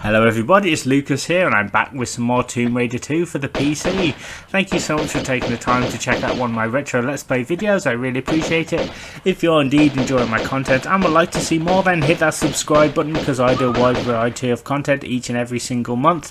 Hello everybody, it's Lucas here and I'm back with some more Tomb Raider 2 for the PC. Thank you so much for taking the time to check out one of my retro Let's Play videos, I really appreciate it. If you're indeed enjoying my content and would like to see more, then hit that subscribe button because I do a wide variety of content each and every single month.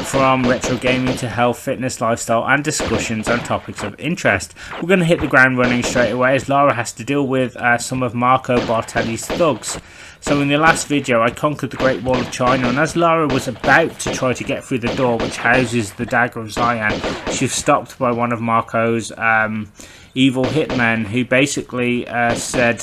From retro gaming to health, fitness, lifestyle and discussions on topics of interest. We're going to hit the ground running straight away as Lara has to deal with some of Marco Bartoli's thugs. So in the last video I conquered the Great Wall of China, and as Lara was about to try to get through the door which houses the dagger of Xian, she was stopped by one of Marco's evil hitmen who basically said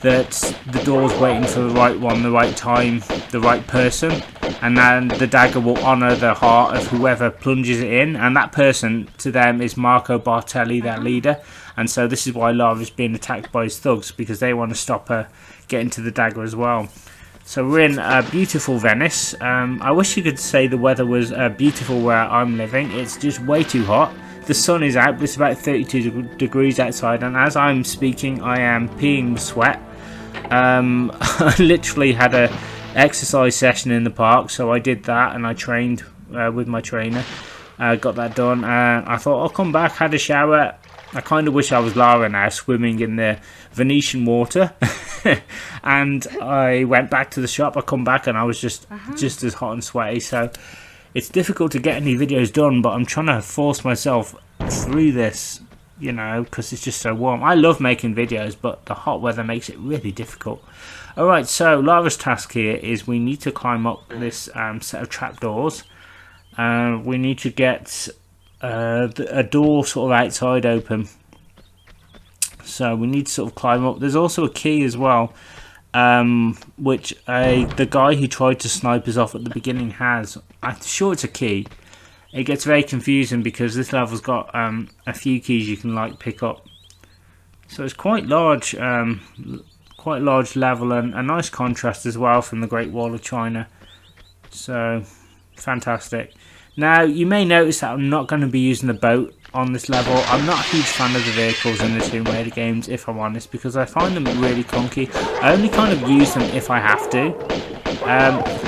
that the door's waiting for the right one, the right time, the right person, and then the dagger will honour the heart of whoever plunges it in, and that person to them is Marco Bartoli, their leader. And so this is why Lara's being attacked by his thugs, because they want to stop her getting to the dagger as well. So we're in beautiful Venice. I wish you could say the weather was beautiful where I'm living. It's just way too hot. The sun is out, but it's about 32 degrees outside, and as I'm speaking I am peeing with sweat. I literally had a exercise session in the park, so I did that and I trained with my trainer. Got that done, and I thought I'll come back, had a shower. I kind of wish I was Lara now, swimming in the Venetian water. And I went back to the shop. I come back and I was just as hot and sweaty. So it's difficult to get any videos done, but I'm trying to force myself through this, you know, because it's just so warm. I love making videos, but the hot weather makes it really difficult. Alright, so Lara's task here is we need to climb up this set of trapdoors. We need to get a door sort of outside open, so we need to sort of climb up. There's also a key as well, which the guy who tried to snipe us off at the beginning has. I'm sure it's a key. It gets very confusing because this level's got a few keys you can like pick up, so it's quite large level, and a nice contrast as well from the Great Wall of China. So fantastic. Now, you may notice that I'm not going to be using the boat on this level. I'm not a huge fan of the vehicles in the Tomb Raider games, if I'm honest, because I find them really clunky. I only kind of use them if I have to.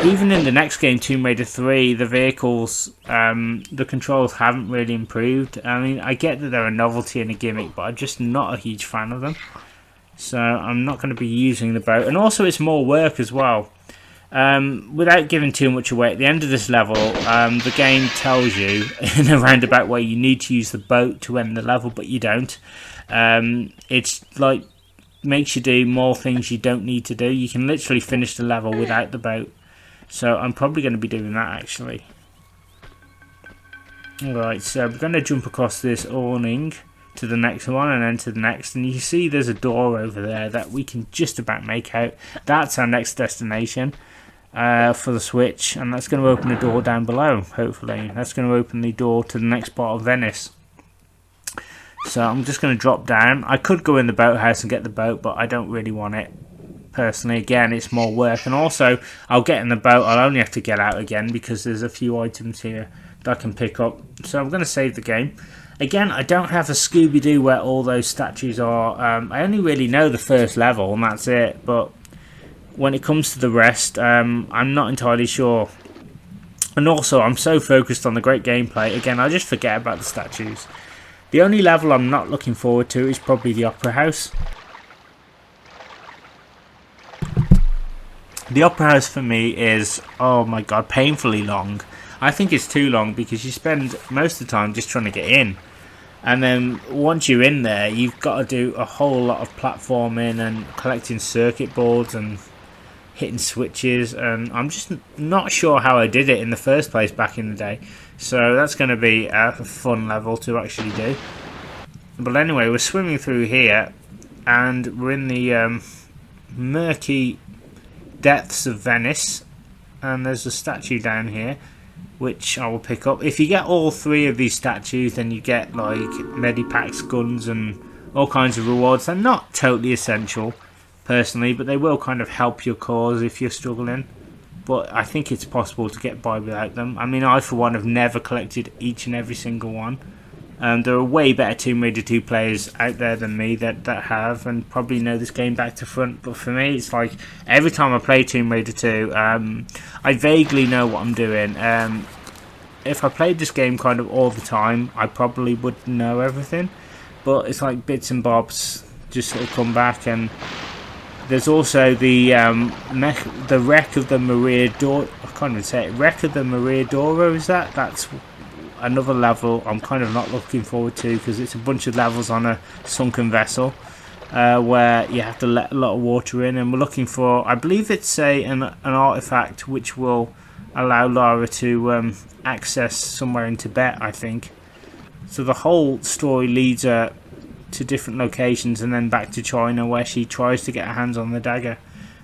Even in the next game, Tomb Raider 3, the vehicles, the controls haven't really improved. I mean, I get that they're a novelty and a gimmick, but I'm just not a huge fan of them. So I'm not going to be using the boat. And also, it's more work as well. Without giving too much away, at the end of this level, the game tells you in a roundabout way you need to use the boat to end the level, but you don't. It's like makes you do more things you don't need to do. You can literally finish the level without the boat, so I'm probably going to be doing that actually. Alright, so we're going to jump across this awning to the next one and then to the next, and you see there's a door over there that we can just about make out. That's our next destination for the switch, and that's going to open the door down below. Hopefully that's going to open the door to the next part of Venice. So I'm just going to drop down. I could go in the boathouse and get the boat, but I don't really want it personally. Again, it's more work, and also I'll get in the boat, I'll only have to get out again because there's a few items here that I can pick up. So I'm going to save the game. Again, I don't have a Scooby-Doo where all those statues are. I only really know the first level and that's it, but when it comes to the rest, I'm not entirely sure. And also, I'm so focused on the great gameplay, again, I just forget about the statues. The only level I'm not looking forward to is probably the Opera House. The Opera House for me is, oh my god, painfully long. I think it's too long because you spend most of the time just trying to get in. And then once you're in there, you've got to do a whole lot of platforming and collecting circuit boards and hitting switches. And I'm just not sure how I did it in the first place back in the day. So that's going to be a fun level to actually do. But anyway, we're swimming through here. And we're in the murky depths of Venice. And there's a statue down here, which I will pick up. If you get all three of these statues, then you get like medipacks, guns and all kinds of rewards. They're not totally essential personally, but they will kind of help your cause if you're struggling. But I think it's possible to get by without them. I mean, I for one have never collected each and every single one. There are way better Tomb Raider 2 players out there than me that have and probably know this game back to front. But for me, it's like every time I play Tomb Raider 2, I vaguely know what I'm doing. If I played this game kind of all the time, I probably would know everything. But it's like bits and bobs just sort of come back. And there's also the wreck of the Maria Dora. I can't even say it. Wreck of the Maria Dora, is that? That's another level I'm kind of not looking forward to, because it's a bunch of levels on a sunken vessel where you have to let a lot of water in, and we're looking for, I believe it's an artefact which will allow Lara to access somewhere in Tibet, I think. So the whole story leads her to different locations and then back to China, where she tries to get her hands on the dagger.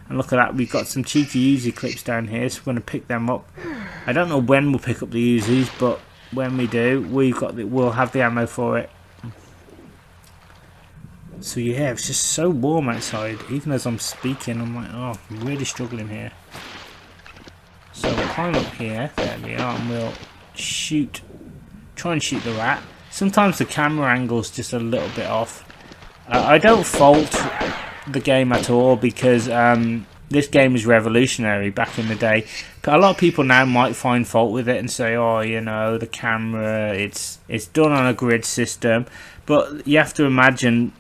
And look at that, we've got some cheeky Uzi clips down here, so we're going to pick them up. I don't know when we'll pick up the Uzis, but when we do, we'll have the ammo for it. So yeah, it's just so warm outside. Even as I'm speaking, I'm like, oh, I'm really struggling here. So we'll climb up here. There we are, and we'll try and shoot the rat. Sometimes the camera angle's just a little bit off. I don't fault the game at all, because this game was revolutionary back in the day. A lot of people now might find fault with it and say, oh, you know, the camera, it's done on a grid system. But you have to imagine,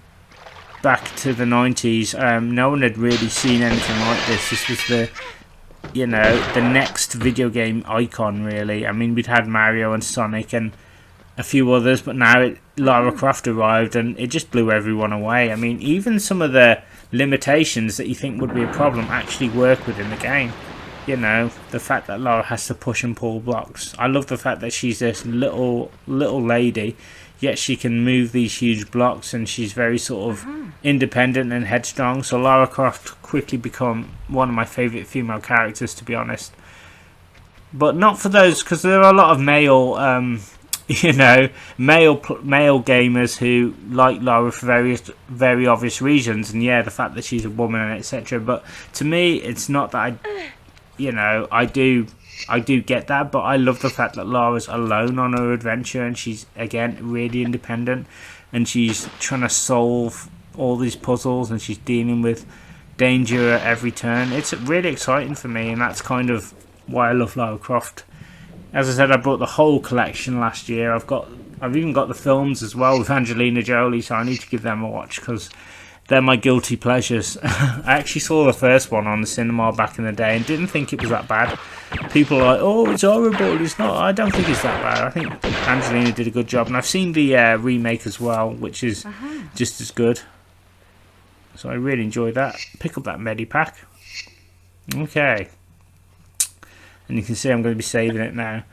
back to the 90s, no one had really seen anything like this. This was the next video game icon, really. I mean, we'd had Mario and Sonic and a few others, but now Lara Croft arrived and it just blew everyone away. I mean, even some of the limitations that you think would be a problem actually work within the game. You know, the fact that Lara has to push and pull blocks. I love the fact that she's this little lady, yet she can move these huge blocks, and she's very sort of independent and headstrong. So Lara Croft quickly become one of my favourite female characters, to be honest. But not for those, because there are a lot of male male gamers who like Lara for very obvious reasons, and yeah, the fact that she's a woman and etc. But to me, it's not that I do get that, but I love the fact that Lara's alone on her adventure, and she's again really independent, and she's trying to solve all these puzzles, and she's dealing with danger at every turn. It's really exciting for me, and that's kind of why I love Lara Croft. As I said, I bought the whole collection last year. I've even got the films as well with Angelina Jolie, so I need to give them a watch, because they're my guilty pleasures. I actually saw the first one on the cinema back in the day and didn't think it was that bad. People are like, oh, it's horrible. It's not. I don't think it's that bad. I think Angelina did a good job, and I've seen the remake as well, which is just as good. So I really enjoyed that. Pick up that Medipack. Okay. And you can see I'm going to be saving it now.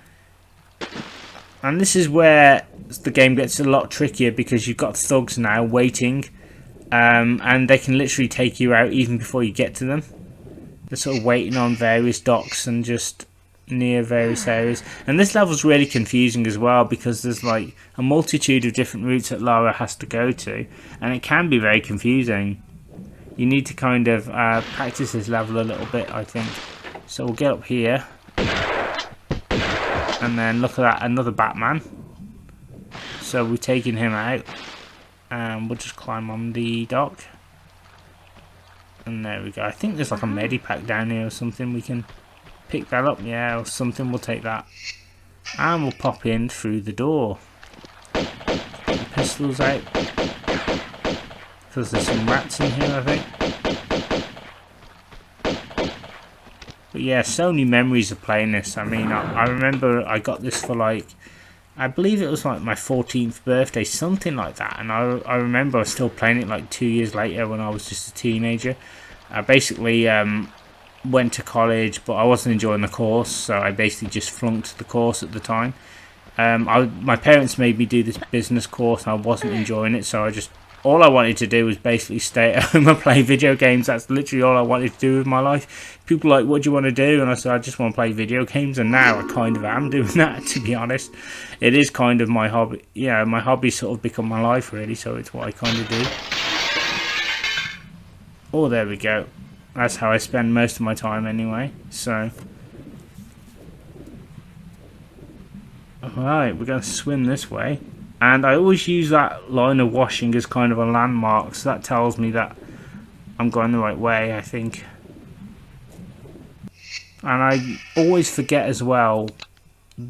And this is where the game gets a lot trickier, because you've got thugs now waiting, and they can literally take you out even before you get to them. They're sort of waiting on various docks and just near various areas. And this level's really confusing as well, because there's like a multitude of different routes that Lara has to go to, and it can be very confusing. You need to kind of practice this level a little bit, I think. So we'll get up here. And then look at that, another Batman. So we're taking him out. And we'll just climb on the dock. And there we go. I think there's like a Medipack down here or something. We can pick that up. Yeah, or something. We'll take that. And we'll pop in through the door. Get the pistols out. Because there's some rats in here, I think. But yeah, so many memories of playing this. I mean, I remember I got this for like, I believe it was like my 14th birthday, something like that. And I remember I was still playing it like 2 years later when I was just a teenager. I basically went to college, but I wasn't enjoying the course, so I basically just flunked the course at the time. My parents made me do this business course, and I wasn't enjoying it, so all I wanted to do was basically stay at home and play video games. That's literally all I wanted to do with my life. People were like, what do you want to do? And I said, I just want to play video games. And now I kind of am doing that, to be honest. It is kind of my hobby. Yeah, my hobby's sort of become my life, really. So it's what I kind of do. Oh, there we go. That's how I spend most of my time anyway. So, alright, we're going to swim this way. And I always use that line of washing as kind of a landmark, so that tells me that I'm going the right way, I think. And I always forget as well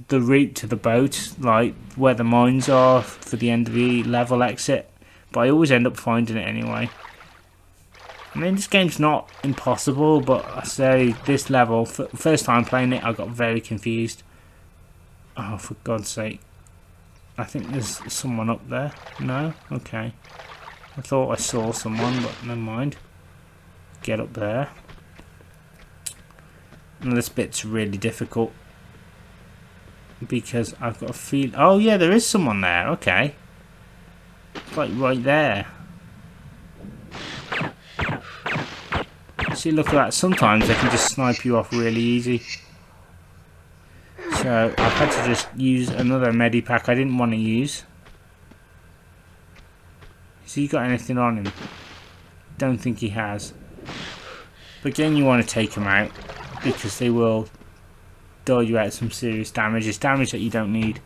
the route to the boat, like where the mines are for the end of the level exit, but I always end up finding it anyway. I mean, this game's not impossible, but I say this level, first time playing it, I got very confused. Oh, for God's sake. I think there's someone up there. No? Okay. I thought I saw someone, but never mind. Get up there. And this bit's really difficult, because I've got a feel. Oh yeah, there is someone there. Okay. Like right there. See, look at that. Sometimes they can just snipe you off really easy. So I've had to just use another medipack I didn't want to use. Has he got anything on him? Don't think he has. But again, you want to take him out, because they will dole you out some serious damage. It's damage that you don't need.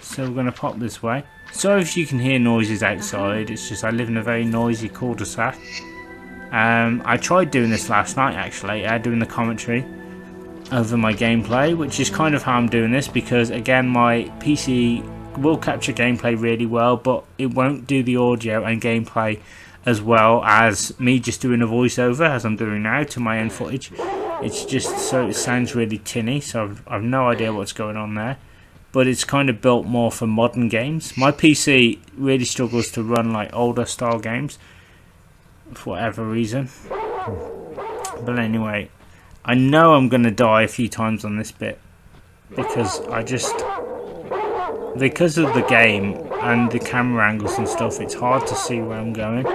So we're going to pop this way. Sorry if you can hear noises outside. It's just I live in a very noisy cul-de-sac. I tried doing this last night actually, doing the commentary over my gameplay, which is kind of how I'm doing this, because again my PC will capture gameplay really well, but it won't do the audio and gameplay as well as me just doing a voiceover as I'm doing now to my own footage. It's just so it sounds really tinny, so I've no idea what's going on there. But it's kind of built more for modern games. My PC really struggles to run like older style games for whatever reason. But anyway, I know I'm going to die a few times on this bit, because because of the game and the camera angles and stuff, it's hard to see where I'm going.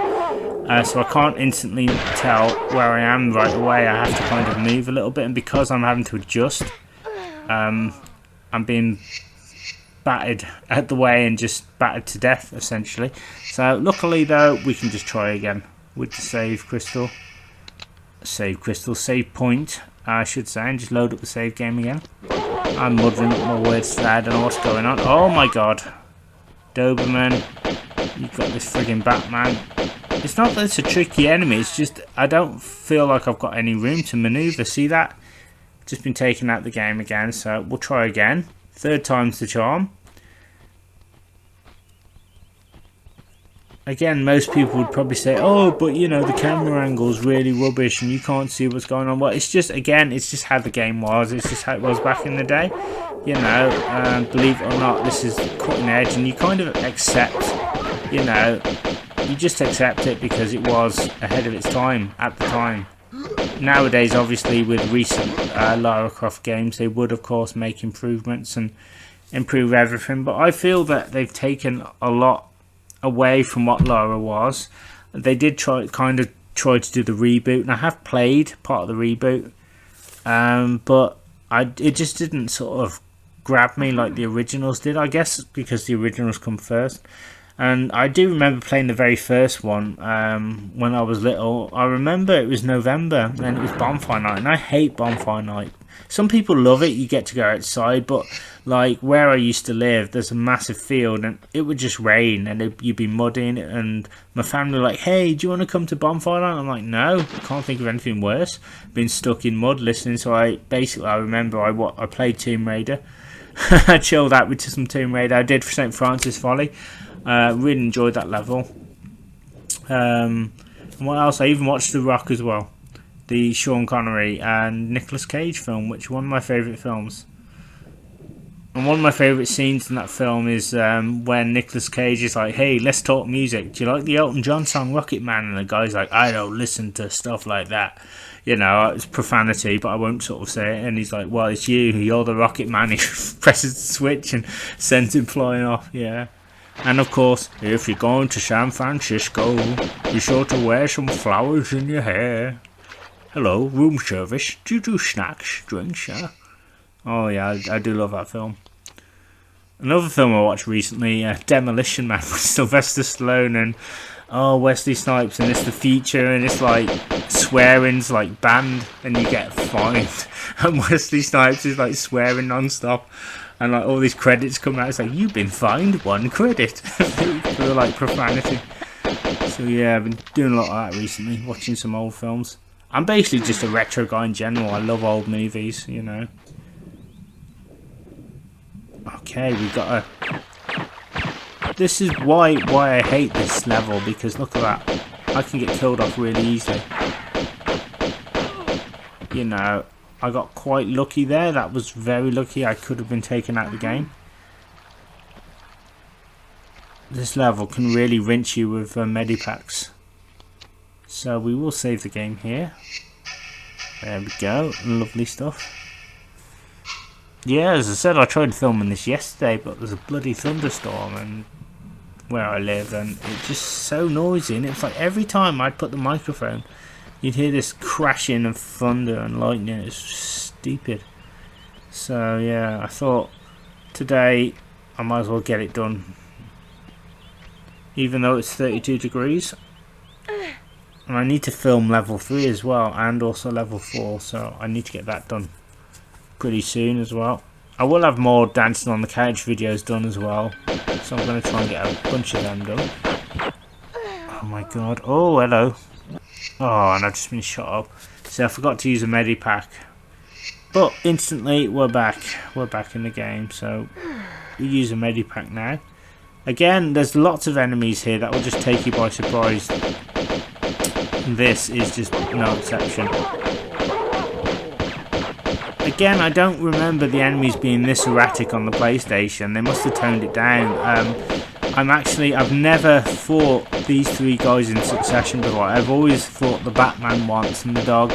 So I can't instantly tell where I am right away. I have to kind of move a little bit, and because I'm having to adjust, I'm being battered out the way and just battered to death essentially. So luckily though, we can just try again with the save point I should say, and just load up the save game again. I'm muddling up my words today, I don't know what's going on. Oh my god, Doberman, you've got this friggin' Batman. It's not that it's a tricky enemy, it's just I don't feel like I've got any room to maneuver. See that? Just been taken out the game again, so we'll try again. Third time's the charm. Again, most people would probably say, oh, but you know, the camera angle's really rubbish and you can't see what's going on. Well, it's just, again, it's just how the game was. It's just how it was back in the day. You know, believe it or not, this is cutting edge, and you kind of accept, you know, you just accept it because it was ahead of its time at the time. Nowadays, obviously, with recent Lara Croft games, they would, of course, make improvements and improve everything. But I feel that they've taken a lot away from what Lara was. They did try to do the reboot, and I have played part of the reboot, but it just didn't sort of grab me like the originals did. I guess because the originals come first. And I do remember playing the very first one when I was little. I remember it was November and it was bonfire night, and I hate bonfire night. Some people love it, you get to go outside, but like where I used to live, there's a massive field and it would just rain and you'd be muddying it, and my family were like, hey, do you want to come to bonfire night? I'm like, no, I can't think of anything worse. Being stuck in mud listening, so I remember I played Tomb Raider. I chilled out with some Tomb Raider. I did for St. Francis Folly. Really enjoyed that level. And what else? I even watched The Rock as well, the Sean Connery and Nicolas Cage film, which is one of my favourite films. And one of my favourite scenes in that film is when Nicolas Cage is like, hey, let's talk music. Do you like the Elton John song Rocket Man? And the guy's like, I don't listen to stuff like that. You know, it's profanity, but I won't sort of say it. And he's like, well, it's you. You're the Rocket Man. He presses the switch and sends him flying off. Yeah. And of course, if you're going to San Francisco, be sure to wear some flowers in your hair. Hello, room service. Do you do snacks, drinks, yeah? Oh yeah, I do love that film. Another film I watched recently, Demolition Man with Sylvester Stallone and oh, Wesley Snipes, and it's the future, and it's like swearing's like banned, and you get fined. And Wesley Snipes is like swearing non-stop, and like all these credits come out. It's like, you've been fined 1 credit for like profanity. So yeah, I've been doing a lot of that recently, watching some old films. I'm basically just a retro guy in general. I love old movies, you know. Okay, we got a... This is why I hate this level, because look at that. I can get killed off really easily. You know, I got quite lucky there. That was very lucky. I could have been taken out of the game. This level can really rinse you with medipacks. So we will save the game here. There we go. Lovely stuff. Yeah, as I said, I tried filming this yesterday, but there's a bloody thunderstorm and where I live, and it's just so noisy, and it's like every time I'd put the microphone, you'd hear this crashing of thunder and lightning. It's stupid. So yeah, I thought today I might as well get it done, even though it's 32 degrees. And I need to film level 3 as well, and also level 4, so I need to get that done pretty soon as well. I will have more dancing on the couch videos done as well, so I'm going to try and get a bunch of them done. Oh my god. Oh, hello. Oh, and I've just been shot up. So I forgot to use a medipack. But instantly, we're back. We're back in the game, so we use a medipack now. Again, there's lots of enemies here that will just take you by surprise. This is just no exception. Again, I don't remember the enemies being this erratic on the PlayStation. They must have toned it down. I've never fought these 3 guys in succession before. I've always fought the Batman once and the dog,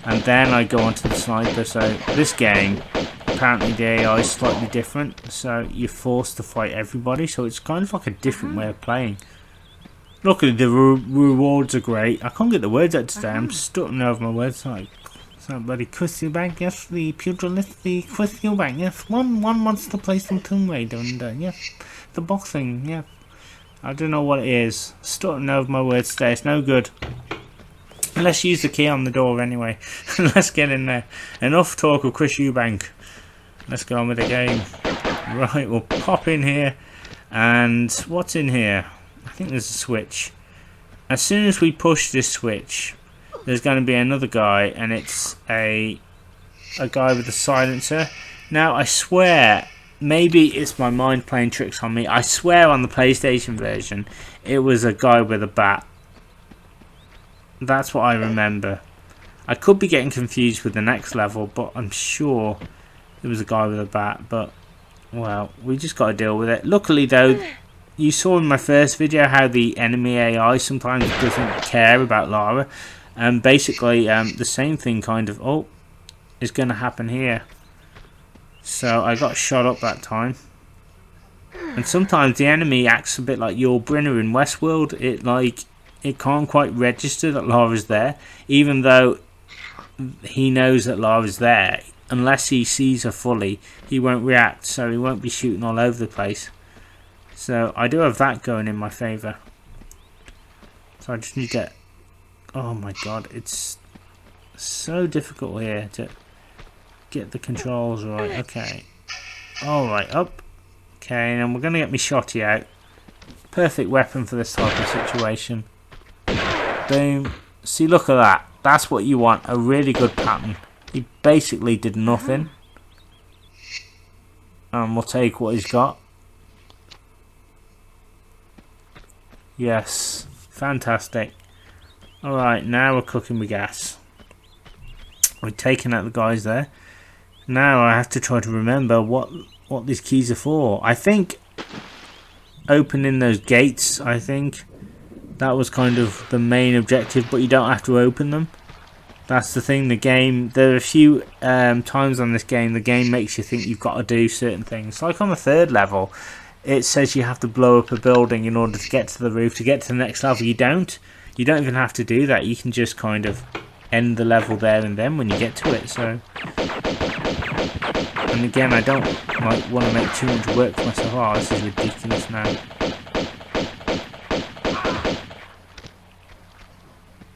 and then I go on to the sniper. So this game, apparently the AI is slightly different, so you're forced to fight everybody. So it's kind of like a different way of playing. Luckily, the rewards are great. I can't get the words out today. I'm stuttering over my words. Like, somebody question bank, yes, the pugilist, the question bank, yes, one wants to play some Tomb Raider, and yes, the boxing, yeah. I don't know what it is. Stuttering over my words today. It's no good. Let's use the key on the door anyway. Let's get in there. Enough talk of Chris Eubank. Let's go on with the game. Right, we'll pop in here. And what's in here? I think there's a switch. As soon as we push this switch, there's going to be another guy, and it's a guy with a silencer. Now, I swear, maybe it's my mind playing tricks on me. I swear on the PlayStation version, it was a guy with a bat. That's what I remember. I could be getting confused with the next level, but I'm sure it was a guy with a bat. But, well, we just got to deal with it. Luckily, though, you saw in my first video how the enemy AI sometimes doesn't care about Lara. And basically, the same thing kind of is going to happen here. So I got shot up that time. And sometimes the enemy acts a bit like your Brenner in Westworld. It can't quite register that Lara's there, even though he knows that Lara's there. Unless he sees her fully, he won't react, so he won't be shooting all over the place. So I do have that going in my favour. So I just need to... Oh my god, it's so difficult here to get the controls right. Okay. Alright, up. Okay, and we're going to get me shotty out. Perfect weapon for this type of situation. Boom. See, look at that. That's what you want. A really good pattern. He basically did nothing. And we'll take what he's got. Yes. Fantastic. Alright, now we're cooking with gas. We've taken out the guys there. Now I have to try to remember what these keys are for. I think opening those gates, I think that was kind of the main objective, but you don't have to open them. That's the thing, the game, there are a few times on this game, the game makes you think you've got to do certain things. Like on the 3rd level, it says you have to blow up a building in order to get to the roof, to get to the next level. You don't even have to do that. You can just kind of end the level there and then when you get to it. So, and again, I don't want to make too much work for myself. Oh, this is ridiculous now.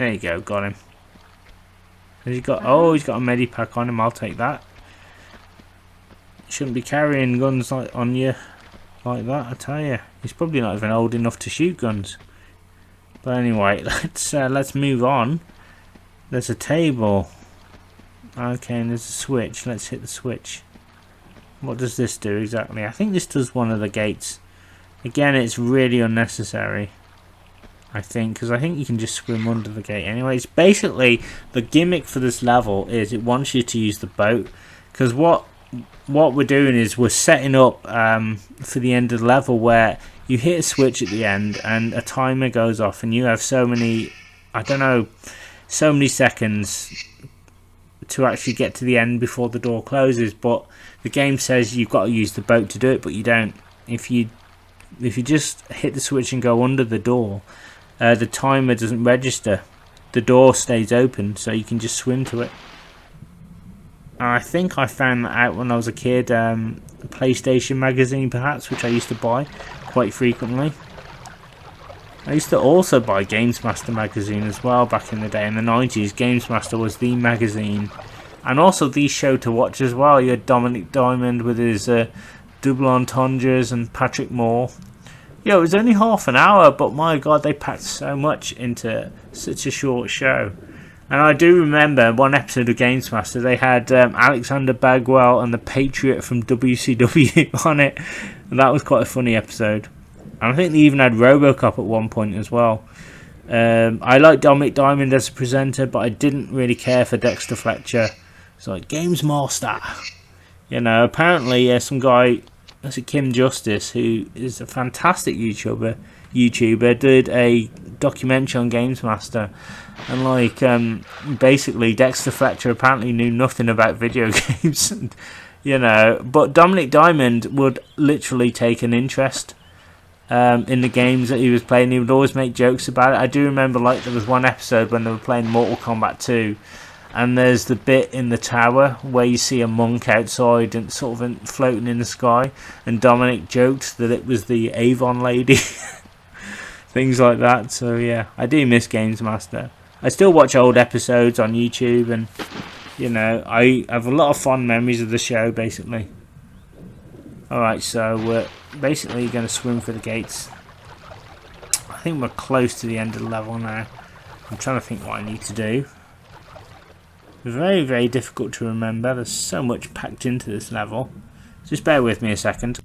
There you go, got him. Has he got? Oh, he's got a medipack on him. I'll take that. You shouldn't be carrying guns like on you like that, I tell you. He's probably not even old enough to shoot guns. But anyway, let's move on. There's a table. Okay, and there's a switch. Let's hit the switch. What does this do exactly? I think this does one of the gates. Again, it's really unnecessary, I think, because I think you can just swim under the gate. Anyways, basically, the gimmick for this level is it wants you to use the boat. Because what we're doing is we're setting up for the end of the level where you hit a switch at the end and a timer goes off and you have so many, I don't know, so many seconds to actually get to the end before the door closes. But the game says you've got to use the boat to do it, but you don't. If you just hit the switch and go under the door, the timer doesn't register. The door stays open, so you can just swim to it. I think I found that out when I was a kid. A PlayStation magazine, perhaps, which I used to buy quite frequently. I used to also buy Games Master magazine as well back in the day. In the 90s, Games Master was the magazine. And also the show to watch as well. You had Dominic Diamond with his double entendres and Patrick Moore. Yeah, it was only half an hour, but my god, they packed so much into such a short show. And I do remember one episode of Games Master, they had Alexander Bagwell and the Patriot from WCW on it. And that was quite a funny episode. And I think they even had RoboCop at one point as well. I liked Dominic Diamond as a presenter, but I didn't really care for Dexter Fletcher. It's like, Games Master. You know, apparently some guy, that's Kim Justice, who is a fantastic YouTuber, did a documentary on Games Master. And like, basically Dexter Fletcher apparently knew nothing about video games. And, you know, but Dominic Diamond would literally take an interest in the games that he was playing. He would always make jokes about it. I do remember, like, there was one episode when they were playing Mortal Kombat 2, and there's the bit in the tower where you see a monk outside and sort of floating in the sky, and Dominic joked that it was the Avon lady. Things like that. So yeah, I do miss Games Master. I still watch old episodes on YouTube, and you know, I have a lot of fond memories of the show, basically. Alright, so we're basically going to swim for the gates. I think we're close to the end of the level now. I'm trying to think what I need to do. Very, very difficult to remember. There's so much packed into this level. Just bear with me a second.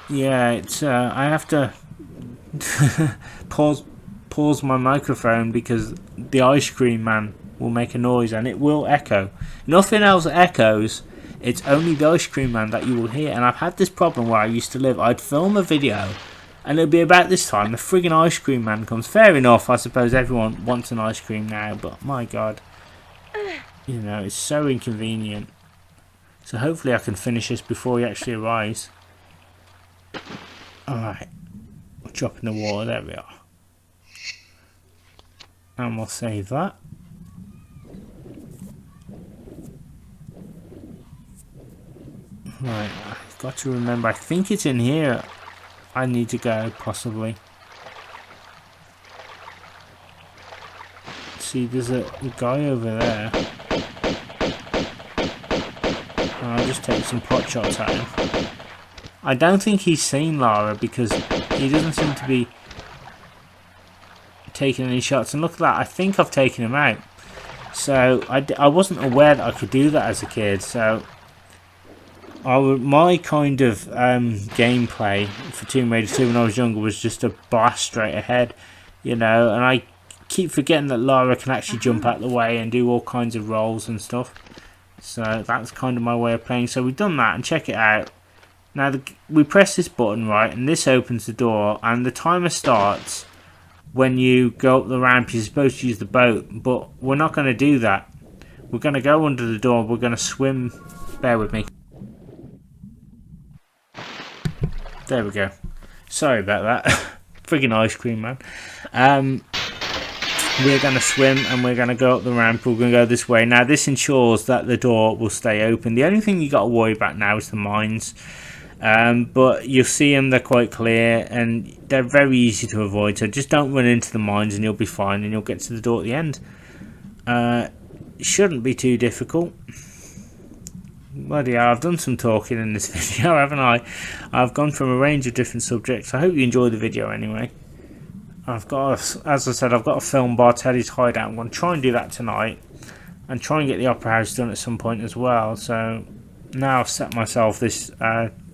Yeah, it's I have to pause my microphone because the ice cream man will make a noise and it will echo. Nothing else echoes. It's only the ice cream man that you will hear. And I've had this problem where I used to live. I'd film a video and it'll be about this time the friggin' ice cream man comes. Fair enough, I suppose everyone wants an ice cream now, but my god, you know, it's so inconvenient. So hopefully I can finish this before he actually arrives. Alright, we'll drop in the water, there we are. And we'll save that. Right, I've got to remember, I think it's in here I need to go, possibly. See, there's a guy over there. I'll just take some pot shots at him. I don't think he's seen Lara because he doesn't seem to be taking any shots. And look at that, I think I've taken him out. So I wasn't aware that I could do that as a kid. So my kind of gameplay for Tomb Raider 2 when I was younger was just a blast straight ahead, you know. And I keep forgetting that Lara can actually jump out the way and do all kinds of rolls and stuff. So that's kind of my way of playing. So we've done that, and check it out. Now we press this button, right, and this opens the door, and the timer starts when you go up the ramp. You're supposed to use the boat, but we're not going to do that. We're going to go under the door. We're going to swim. Bear with me. There we go. Sorry about that. Friggin' ice cream, man. We're going to swim and we're going to go up the ramp. We're going to go this way. Now, this ensures that the door will stay open. The only thing you got to worry about now is the mines. But you'll see them, they're quite clear and they're very easy to avoid, so just don't run into the mines and you'll be fine and you'll get to the door at the end. It shouldn't be too difficult. Bloody hell, I've done some talking in this video, haven't I? I've gone from a range of different subjects. I hope you enjoyed the video anyway. I've got, as I said, I've got to film Bartoli's hideout. I'm going to try and do that tonight and try and get the Opera House done at some point as well. So now I've set myself this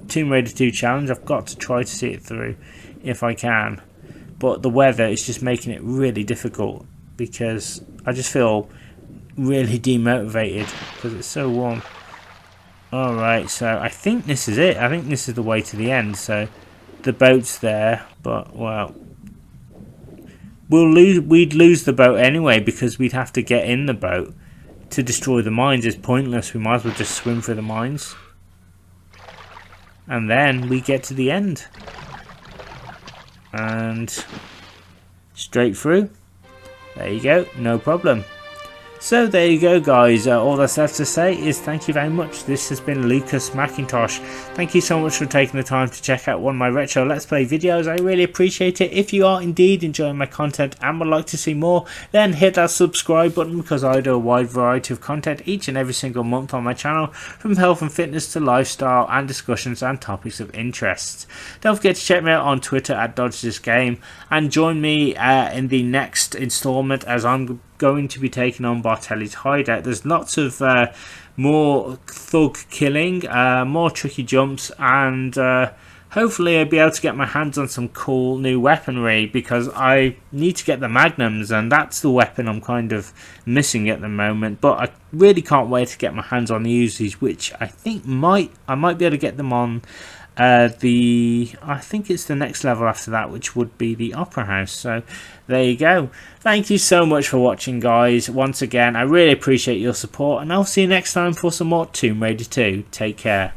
Tomb Raider 2 challenge. I've got to try to see it through if I can. But the weather is just making it really difficult because I just feel really demotivated because it's so warm. Alright, so I think this is it. I think this is the way to the end. So the boat's there, but well, we'd lose the boat anyway because we'd have to get in the boat to destroy the mines. It's pointless. We might as well just swim through the mines. And then we get to the end. And straight through. There you go, no problem. So there you go guys, all that's left to say is thank you very much. This has been Lucas Macintosh. Thank you so much for taking the time to check out one of my retro Let's Play videos. I really appreciate it. If you are indeed enjoying my content and would like to see more, then hit that subscribe button because I do a wide variety of content each and every single month on my channel, from health and fitness to lifestyle and discussions and topics of interest. Don't forget to check me out on Twitter at DodgeThisGame and join me in the next installment as I'm going to be taking on Bartoli's hideout. There's lots of more thug killing, more tricky jumps, and hopefully I'll be able to get my hands on some cool new weaponry because I need to get the magnums and that's the weapon I'm kind of missing at the moment. But I really can't wait to get my hands on the Uzis, which I think I might be able to get them on I think it's the next level after that, which would be the Opera House. So there you go. Thank you so much for watching guys. Once again, I really appreciate your support and I'll see you next time for some more Tomb Raider 2. Take care.